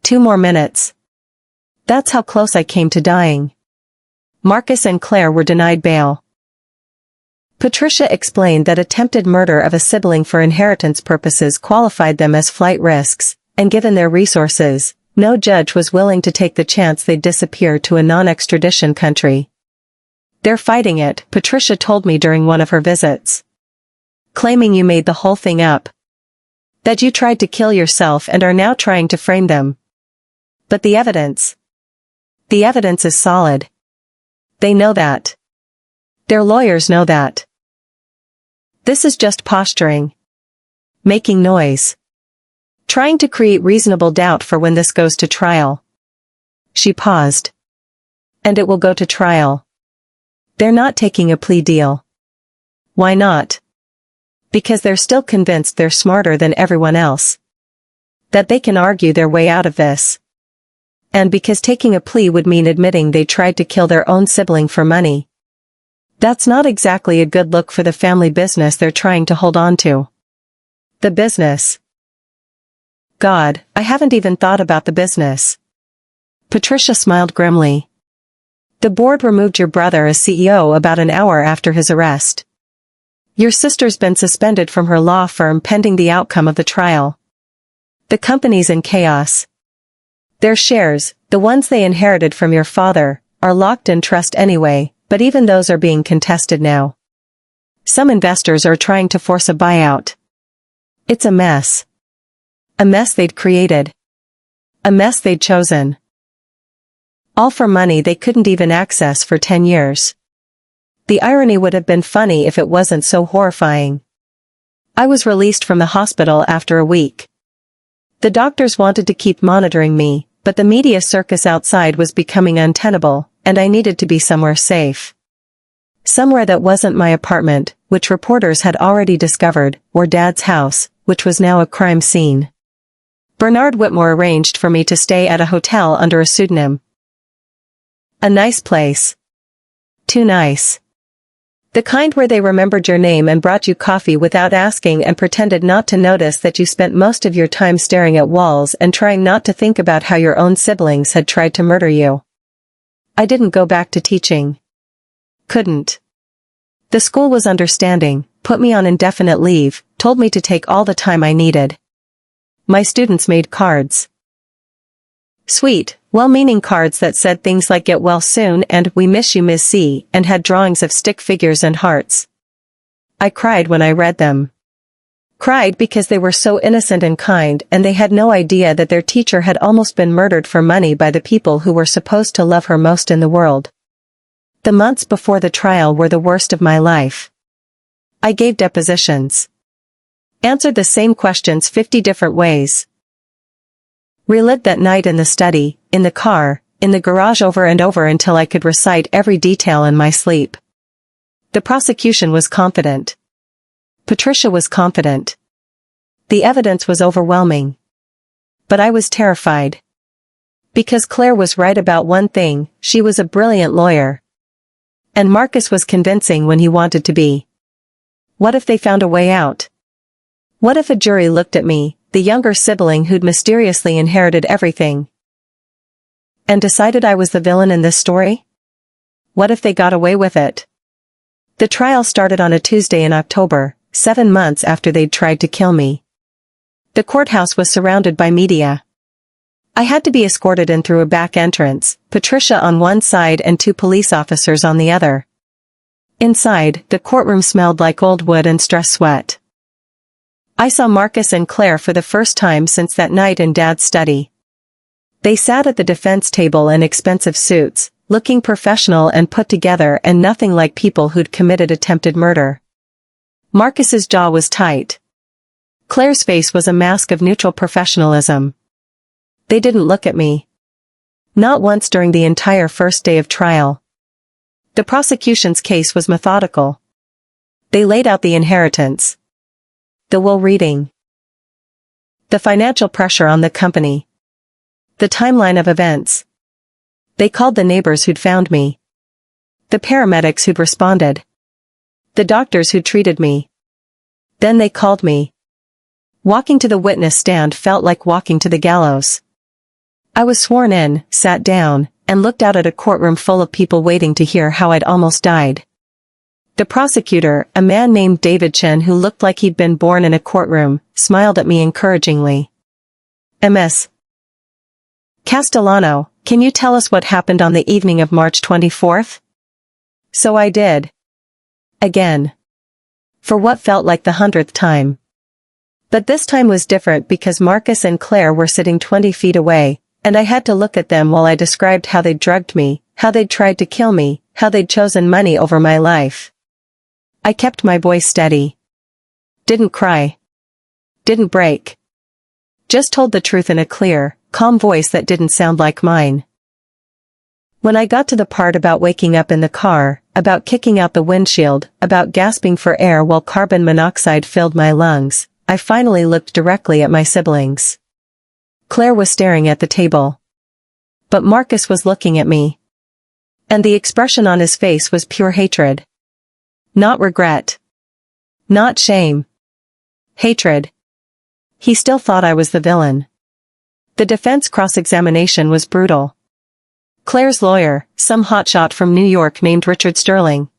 2 more minutes. That's how close I came to dying. Marcus and Claire were denied bail. Patricia explained that attempted murder of a sibling for inheritance purposes qualified them as flight risks, and given their resources, no judge was willing to take the chance they'd disappear to a non-extradition country. They're fighting it, Patricia told me during one of her visits. Claiming you made the whole thing up. That you tried to kill yourself and are now trying to frame them. But the evidence. The evidence is solid. They know that. Their lawyers know that. This is just posturing. Making noise. Trying to create reasonable doubt for when this goes to trial. She paused. And it will go to trial. They're not taking a plea deal. Why not? Because they're still convinced they're smarter than everyone else. That they can argue their way out of this. And because taking a plea would mean admitting they tried to kill their own sibling for money. That's not exactly a good look for the family business they're trying to hold on to. The business. God, I haven't even thought about the business. Patricia smiled grimly. The board removed your brother as CEO about an hour after his arrest. Your sister's been suspended from her law firm pending the outcome of the trial. The company's in chaos. Their shares, the ones they inherited from your father, are locked in trust anyway, but even those are being contested now. Some investors are trying to force a buyout. It's a mess. A mess they'd created. A mess they'd chosen. All for money they couldn't even access for 10 years. The irony would have been funny if it wasn't so horrifying. I was released from the hospital after a week. The doctors wanted to keep monitoring me, but the media circus outside was becoming untenable, and I needed to be somewhere safe. Somewhere that wasn't my apartment, which reporters had already discovered, or Dad's house, which was now a crime scene. Bernard Whitmore arranged for me to stay at a hotel under a pseudonym. A nice place. Too nice. The kind where they remembered your name and brought you coffee without asking and pretended not to notice that you spent most of your time staring at walls and trying not to think about how your own siblings had tried to murder you. I didn't go back to teaching. Couldn't. The school was understanding, put me on indefinite leave, told me to take all the time I needed. My students made cards. Sweet, well-meaning cards that said things like "Get well soon" and "We miss you, Miss C," and had drawings of stick figures and hearts. I cried when I read them. Cried because they were so innocent and kind, and they had no idea that their teacher had almost been murdered for money by the people who were supposed to love her most in the world. The months before the trial were the worst of my life. I gave depositions. Answered the same questions 50 different ways. Relived that night in the study, in the car, in the garage over and over until I could recite every detail in my sleep. The prosecution was confident. Patricia was confident. The evidence was overwhelming. But I was terrified. Because Claire was right about one thing, she was a brilliant lawyer. And Marcus was convincing when he wanted to be. What if they found a way out? What if a jury looked at me, the younger sibling who'd mysteriously inherited everything, and decided I was the villain in this story? What if they got away with it? The trial started on a Tuesday in October, 7 months after they'd tried to kill me. The courthouse was surrounded by media. I had to be escorted in through a back entrance, Patricia on one side and 2 police officers on the other. Inside, the courtroom smelled like old wood and stress sweat. I saw Marcus and Claire for the first time since that night in Dad's study. They sat at the defense table in expensive suits, looking professional and put together and nothing like people who'd committed attempted murder. Marcus's jaw was tight. Claire's face was a mask of neutral professionalism. They didn't look at me. Not once during the entire first day of trial. The prosecution's case was methodical. They laid out the inheritance. The will reading. The financial pressure on the company. The timeline of events. They called the neighbors who'd found me. The paramedics who'd responded. The doctors who'd treated me. Then they called me. Walking to the witness stand felt like walking to the gallows. I was sworn in, sat down, and looked out at a courtroom full of people waiting to hear how I'd almost died. The prosecutor, a man named David Chen who looked like he'd been born in a courtroom, smiled at me encouragingly. Ms. Castellano, can you tell us what happened on the evening of March 24th? So I did. Again. For what felt like the 100th time. But this time was different because Marcus and Claire were sitting 20 feet away, and I had to look at them while I described how they'd drugged me, how they'd tried to kill me, how they'd chosen money over my life. I kept my voice steady. Didn't cry. Didn't break. Just told the truth in a clear, calm voice that didn't sound like mine. When I got to the part about waking up in the car, about kicking out the windshield, about gasping for air while carbon monoxide filled my lungs, I finally looked directly at my siblings. Claire was staring at the table. But Marcus was looking at me. And the expression on his face was pure hatred. Not regret. Not shame. Hatred. He still thought I was the villain. The defense cross-examination was brutal. Claire's lawyer, some hotshot from New York named Richard Sterling,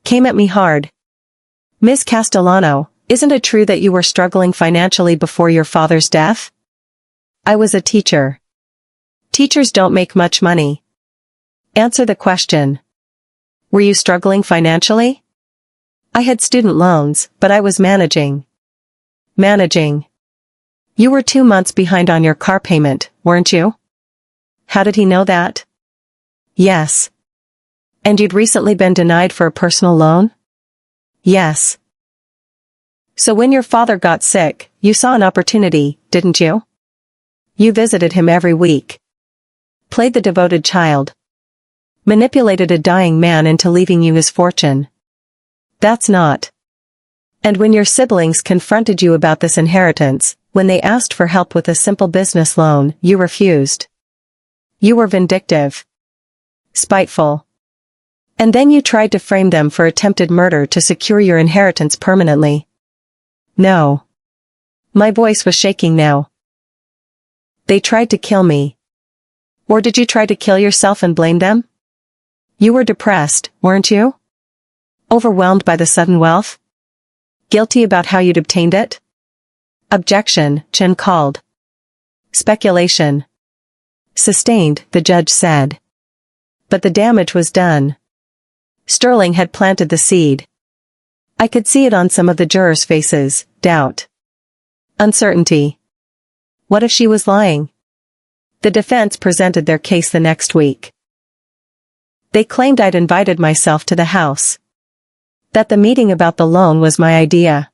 came at me hard. Ms. Castellano, isn't it true that you were struggling financially before your father's death? I was a teacher. Teachers don't make much money. Answer the question. Were you struggling financially? I had student loans, but I was managing. Managing. You were 2 months behind on your car payment, weren't you? How did he know that? Yes. And you'd recently been denied for a personal loan? Yes. So when your father got sick, you saw an opportunity, didn't you? You visited him every week. Played the devoted child. Manipulated a dying man into leaving you his fortune. That's not. And when your siblings confronted you about this inheritance, when they asked for help with a simple business loan, you refused. You were vindictive. Spiteful. And then you tried to frame them for attempted murder to secure your inheritance permanently. No. My voice was shaking now. They tried to kill me. Or did you try to kill yourself and blame them? You were depressed, weren't you? Overwhelmed by the sudden wealth? Guilty about how you'd obtained it? Objection, Chen called. Speculation. Sustained, the judge said. But the damage was done. Sterling had planted the seed. I could see it on some of the jurors' faces, doubt. Uncertainty. What if she was lying? The defense presented their case the next week. They claimed I'd invited myself to the house. That the meeting about the loan was my idea.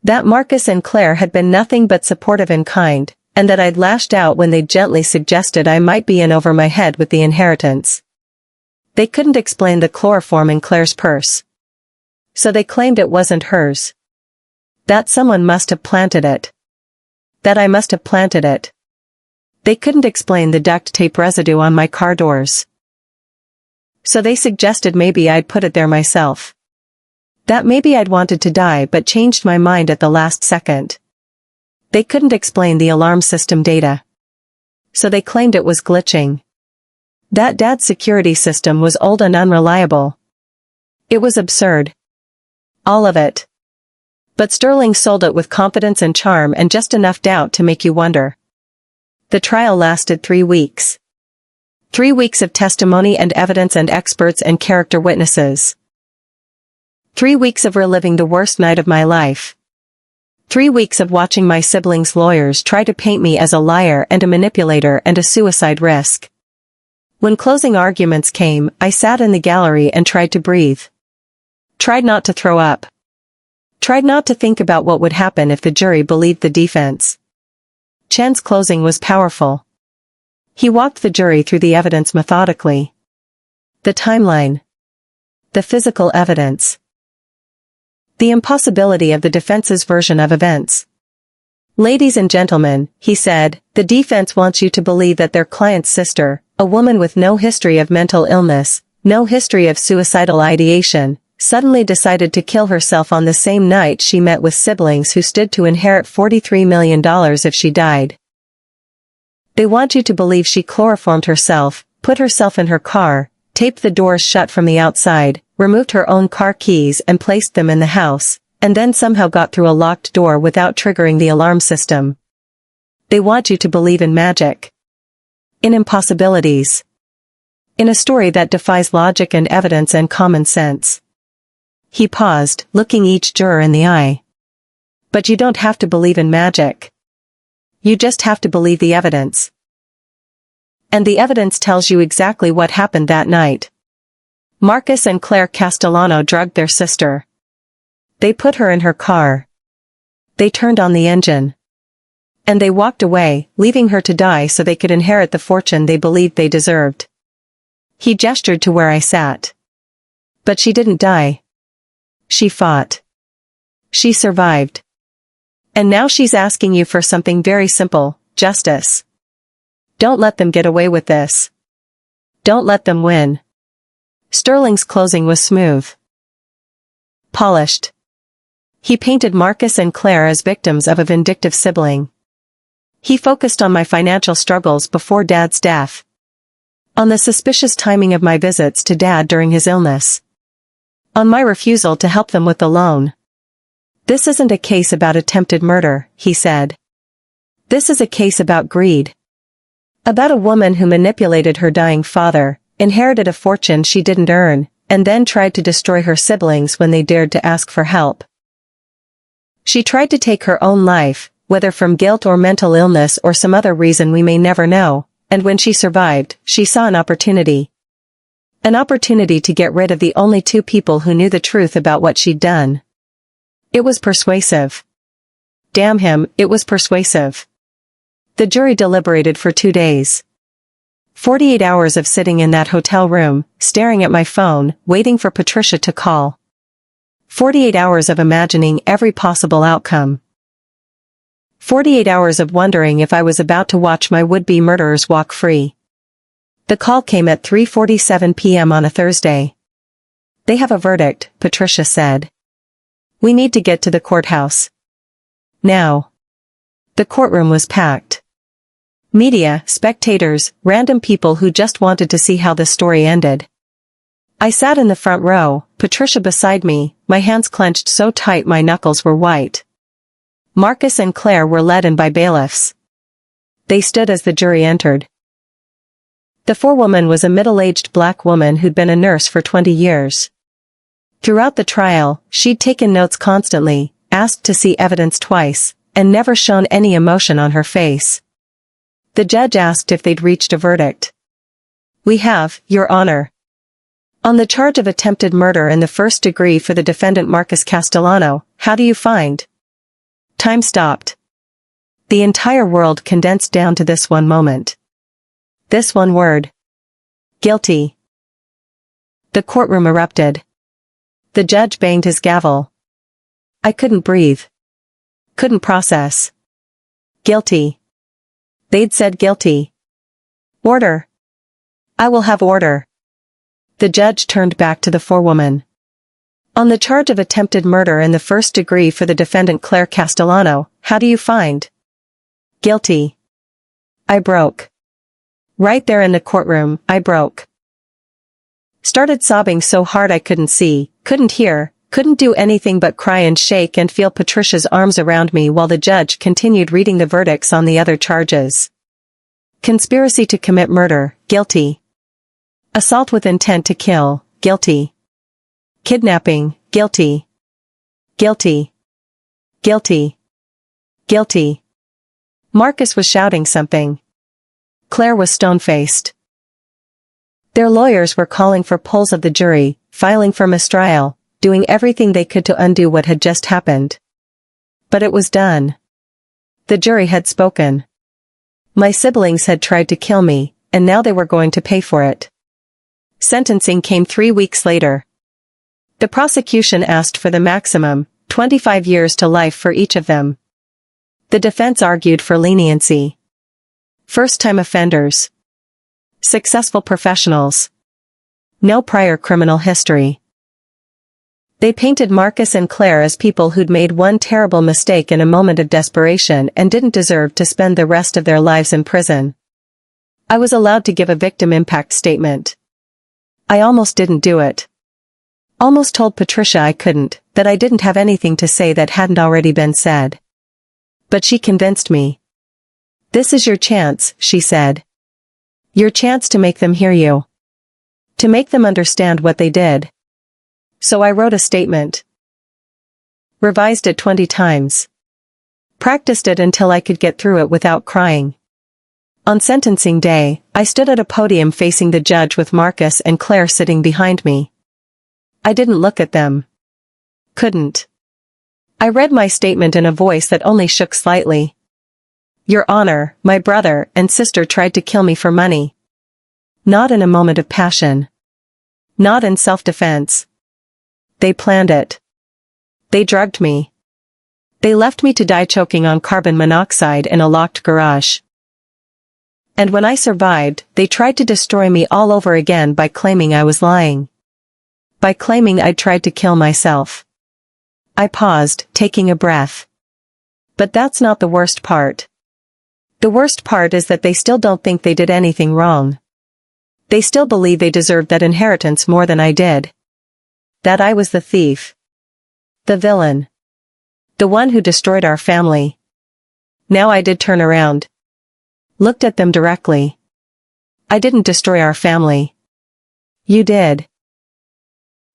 That Marcus and Claire had been nothing but supportive and kind, and that I'd lashed out when they gently suggested I might be in over my head with the inheritance. They couldn't explain the chloroform in Claire's purse. So they claimed it wasn't hers. That someone must have planted it. That I must have planted it. They couldn't explain the duct tape residue on my car doors. So they suggested maybe I'd put it there myself. That maybe I'd wanted to die but changed my mind at the last second. They couldn't explain the alarm system data. So they claimed it was glitching. That Dad's security system was old and unreliable. It was absurd. All of it. But Sterling sold it with confidence and charm and just enough doubt to make you wonder. The trial lasted 3 weeks. 3 weeks of testimony and evidence and experts and character witnesses. 3 weeks of reliving the worst night of my life. 3 weeks of watching my siblings' lawyers try to paint me as a liar and a manipulator and a suicide risk. When closing arguments came, I sat in the gallery and tried to breathe. Tried not to throw up. Tried not to think about what would happen if the jury believed the defense. Chen's closing was powerful. He walked the jury through the evidence methodically. The timeline. The physical evidence. The impossibility of the defense's version of events. Ladies and gentlemen, he said, the defense wants you to believe that their client's sister, A woman with no history of mental illness, no history of suicidal ideation, suddenly decided to kill herself on the same night she met with siblings who stood to inherit $43 million if she died. They want you to believe she chloroformed herself, put herself in her car, taped the doors shut from the outside, removed her own car keys and placed them in the house, and then somehow got through a locked door without triggering the alarm system. They want you to believe in magic. In impossibilities. In a story that defies logic and evidence and common sense. He paused, looking each juror in the eye. But you don't have to believe in magic. You just have to believe the evidence. And the evidence tells you exactly what happened that night. Marcus and Claire Castellano drugged their sister. They put her in her car. They turned on the engine. And they walked away, leaving her to die so they could inherit the fortune they believed they deserved. He gestured to where I sat. But she didn't die. She fought. She survived. And now she's asking you for something very simple, justice. Don't let them get away with this. Don't let them win. Sterling's closing was smooth. Polished. He painted Marcus and Claire as victims of a vindictive sibling. He focused on my financial struggles before Dad's death. On the suspicious timing of my visits to Dad during his illness. On my refusal to help them with the loan. This isn't a case about attempted murder, he said. This is a case about greed. About a woman who manipulated her dying father, inherited a fortune she didn't earn, and then tried to destroy her siblings when they dared to ask for help. She tried to take her own life, whether from guilt or mental illness or some other reason we may never know, and when she survived, she saw an opportunity. An opportunity to get rid of the only two people who knew the truth about what she'd done. It was persuasive. Damn him, it was persuasive. The jury deliberated for 2 days. 48 hours of sitting in that hotel room, staring at my phone, waiting for Patricia to call. 48 hours of imagining every possible outcome. 48 hours of wondering if I was about to watch my would-be murderers walk free. The call came at 3:47 p.m. on a Thursday. They have a verdict, Patricia said. We need to get to the courthouse. Now. The courtroom was packed. Media, spectators, random people who just wanted to see how the story ended. I sat in the front row, Patricia beside me, my hands clenched so tight my knuckles were white. Marcus and Claire were led in by bailiffs. They stood as the jury entered. The forewoman was a middle-aged black woman who'd been a nurse for 20 years. Throughout the trial, she'd taken notes constantly, asked to see evidence twice, and never shown any emotion on her face. The judge asked if they'd reached a verdict. We have, Your Honor. On the charge of attempted murder in the first degree for the defendant Marcus Castellano, how do you find? Time stopped. The entire world condensed down to this one moment. This one word. Guilty. The courtroom erupted. The judge banged his gavel. I couldn't breathe. Couldn't process. Guilty. They'd said guilty. Order. I will have order. The judge turned back to the forewoman. On the charge of attempted murder in the first degree for the defendant Claire Castellano, how do you find? Guilty. I broke. Right there in the courtroom, I broke. Started sobbing so hard I couldn't see, couldn't hear, couldn't do anything but cry and shake and feel Patricia's arms around me while the judge continued reading the verdicts on the other charges. Conspiracy to commit murder, guilty. Assault with intent to kill, guilty. Kidnapping, guilty. Guilty. Guilty. Guilty. Marcus was shouting something. Claire was stone-faced. Their lawyers were calling for polls of the jury, filing for mistrial, doing everything they could to undo what had just happened. But it was done. The jury had spoken. My siblings had tried to kill me, and now they were going to pay for it. Sentencing came 3 weeks later. The prosecution asked for the maximum, 25 years to life for each of them. The defense argued for leniency. First-time offenders. Successful professionals. No prior criminal history. They painted Marcus and Claire as people who'd made one terrible mistake in a moment of desperation and didn't deserve to spend the rest of their lives in prison. I was allowed to give a victim impact statement. I almost didn't do it. Almost told Patricia I couldn't, that I didn't have anything to say that hadn't already been said. But she convinced me. This is your chance, she said. Your chance to make them hear you. To make them understand what they did. So I wrote a statement. Revised it 20 times. Practiced it until I could get through it without crying. On sentencing day, I stood at a podium facing the judge with Marcus and Claire sitting behind me. I didn't look at them. Couldn't. I read my statement in a voice that only shook slightly. Your Honor, my brother and sister tried to kill me for money. Not in a moment of passion. Not in self-defense. They planned it. They drugged me. They left me to die choking on carbon monoxide in a locked garage. And when I survived, they tried to destroy me all over again by claiming I was lying. By claiming I'd tried to kill myself. I paused, taking a breath. But that's not the worst part. The worst part is that they still don't think they did anything wrong. They still believe they deserved that inheritance more than I did. That I was the thief. The villain. The one who destroyed our family. Now I did turn around. Looked at them directly. I didn't destroy our family. You did.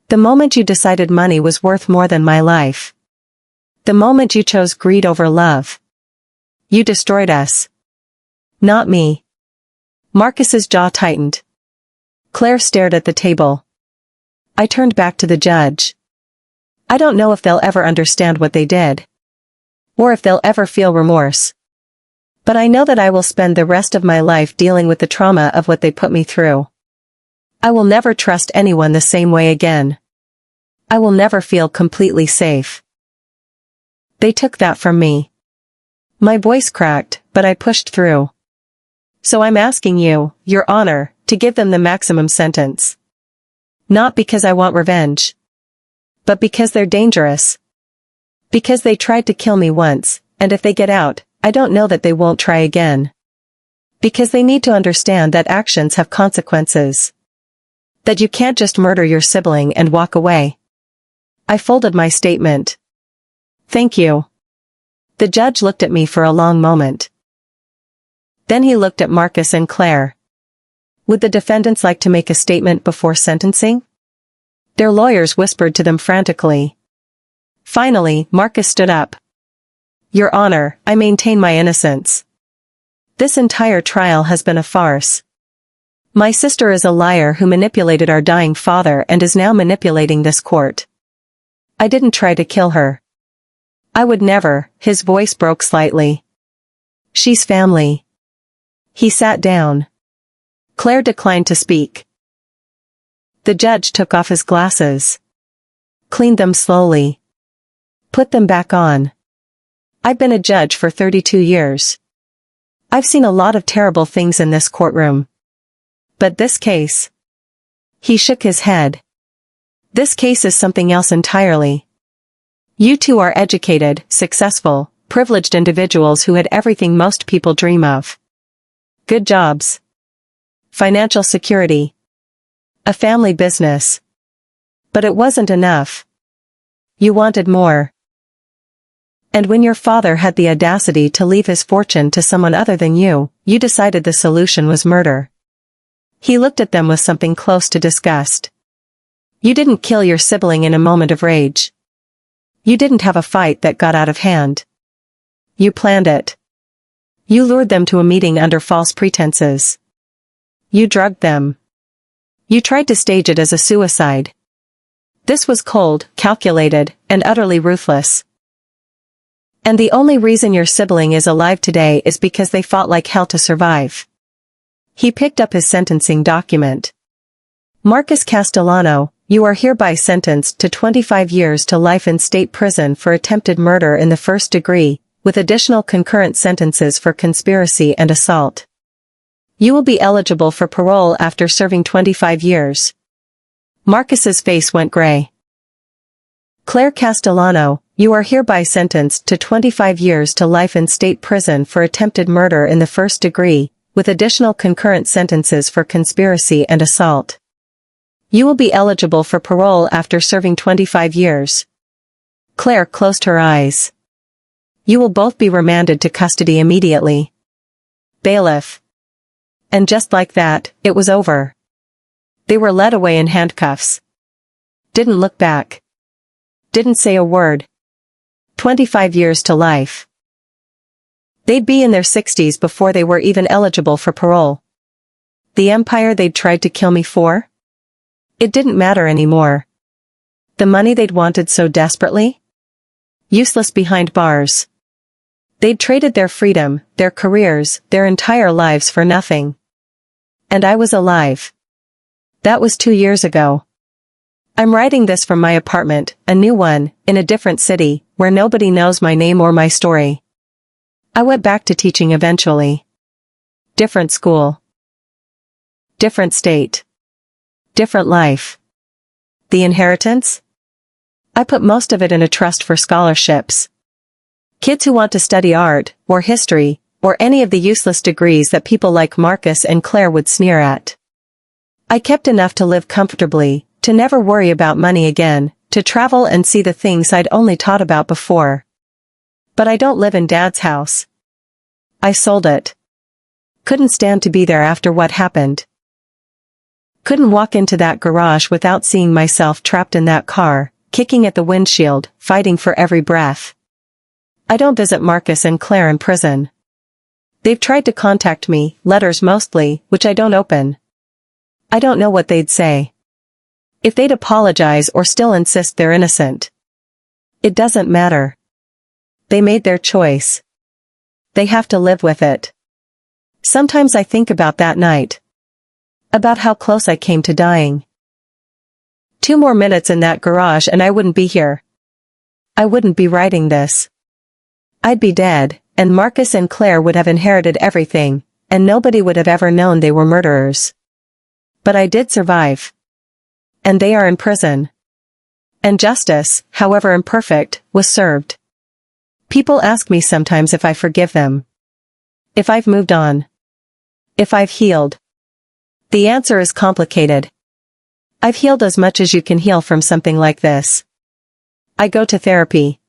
The moment you decided money was worth more than my life. The moment you chose greed over love. You destroyed us. Not me. Marcus's jaw tightened. Claire stared at the table. I turned back to the judge. I don't know if they'll ever understand what they did. Or if they'll ever feel remorse. But I know that I will spend the rest of my life dealing with the trauma of what they put me through. I will never trust anyone the same way again. I will never feel completely safe. They took that from me. My voice cracked, but I pushed through. So I'm asking you, Your Honor, to give them the maximum sentence. Not because I want revenge. But because they're dangerous. Because they tried to kill me once, and if they get out, I don't know that they won't try again. Because they need to understand that actions have consequences. That you can't just murder your sibling and walk away. I folded my statement. Thank you. The judge looked at me for a long moment. Then he looked at Marcus and Claire. Would the defendants like to make a statement before sentencing? Their lawyers whispered to them frantically. Finally, Marcus stood up. Your Honor, I maintain my innocence. This entire trial has been a farce. My sister is a liar who manipulated our dying father and is now manipulating this court. I didn't try to kill her. I would never. His voice broke slightly. She's family. He sat down. Claire declined to speak. The judge took off his glasses. Cleaned them slowly. Put them back on. I've been a judge for 32 years. I've seen a lot of terrible things in this courtroom. But this case. He shook his head. This case is something else entirely. You two are educated, successful, privileged individuals who had everything most people dream of. Good jobs. Financial security. A family business. But it wasn't enough. You wanted more. And when your father had the audacity to leave his fortune to someone other than you, you decided the solution was murder. He looked at them with something close to disgust. You didn't kill your sibling in a moment of rage. You didn't have a fight that got out of hand. You planned it. You lured them to a meeting under false pretenses. You drugged them. You tried to stage it as a suicide. This was cold, calculated, and utterly ruthless. And the only reason your sibling is alive today is because they fought like hell to survive. He picked up his sentencing document. Marcus Castellano, you are hereby sentenced to 25 years to life in state prison for attempted murder in the first degree, with additional concurrent sentences for conspiracy and assault. You will be eligible for parole after serving 25 years. Marcus's face went gray. Claire Castellano, you are hereby sentenced to 25 years to life in state prison for attempted murder in the first degree, with additional concurrent sentences for conspiracy and assault. You will be eligible for parole after serving 25 years. Claire closed her eyes. You will both be remanded to custody immediately. Bailiff. And just like that, it was over. They were led away in handcuffs. Didn't look back. Didn't say a word. 25 years to life. They'd be in their 60s before they were even eligible for parole. The empire they'd tried to kill me for? It didn't matter anymore. The money they'd wanted so desperately? Useless behind bars. They'd traded their freedom, their careers, their entire lives for nothing. And I was alive. That was 2 years ago. I'm writing this from my apartment, a new one, in a different city, where nobody knows my name or my story. I went back to teaching eventually. Different school. Different state. Different life. The inheritance? I put most of it in a trust for scholarships. Kids who want to study art, or history, or any of the useless degrees that people like Marcus and Claire would sneer at. I kept enough to live comfortably, to never worry about money again, to travel and see the things I'd only taught about before. But I don't live in Dad's house. I sold it. Couldn't stand to be there after what happened. Couldn't walk into that garage without seeing myself trapped in that car, kicking at the windshield, fighting for every breath. I don't visit Marcus and Claire in prison. They've tried to contact me, letters mostly, which I don't open. I don't know what they'd say. If they'd apologize or still insist they're innocent. It doesn't matter. They made their choice. They have to live with it. Sometimes I think about that night. About how close I came to dying. 2 more minutes in that garage and I wouldn't be here. I wouldn't be writing this. I'd be dead, and Marcus and Claire would have inherited everything, and nobody would have ever known they were murderers. But I did survive. And they are in prison. And justice, however imperfect, was served. People ask me sometimes if I forgive them. If I've moved on. If I've healed. The answer is complicated. I've healed as much as you can heal from something like this. I go to therapy.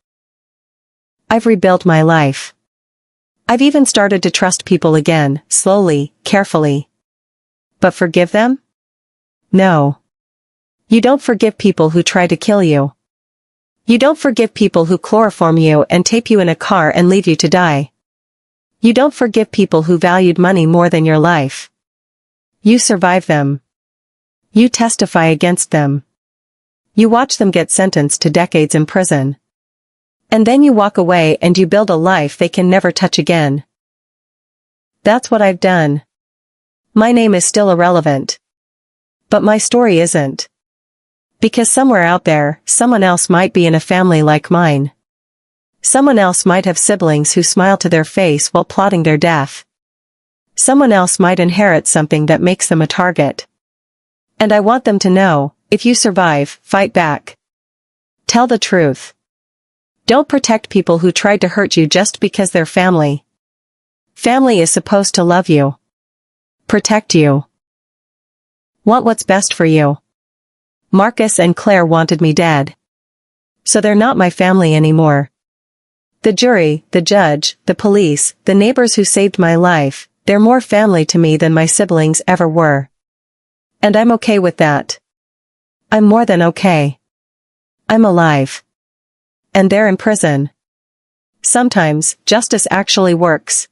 I've rebuilt my life. I've even started to trust people again, slowly, carefully. But forgive them? No. You don't forgive people who try to kill you. You don't forgive people who chloroform you and tape you in a car and leave you to die. You don't forgive people who valued money more than your life. You survive them. You testify against them. You watch them get sentenced to decades in prison. And then you walk away and you build a life they can never touch again. That's what I've done. My name is still irrelevant. But my story isn't. Because somewhere out there, someone else might be in a family like mine. Someone else might have siblings who smile to their face while plotting their death. Someone else might inherit something that makes them a target. And I want them to know, if you survive, fight back. Tell the truth. Don't protect people who tried to hurt you just because they're family. Family is supposed to love you. Protect you. Want what's best for you. Marcus and Claire wanted me dead. So they're not my family anymore. The jury, the judge, the police, the neighbors who saved my life, they're more family to me than my siblings ever were. And I'm okay with that. I'm more than okay. I'm alive. And they're in prison. Sometimes, justice actually works.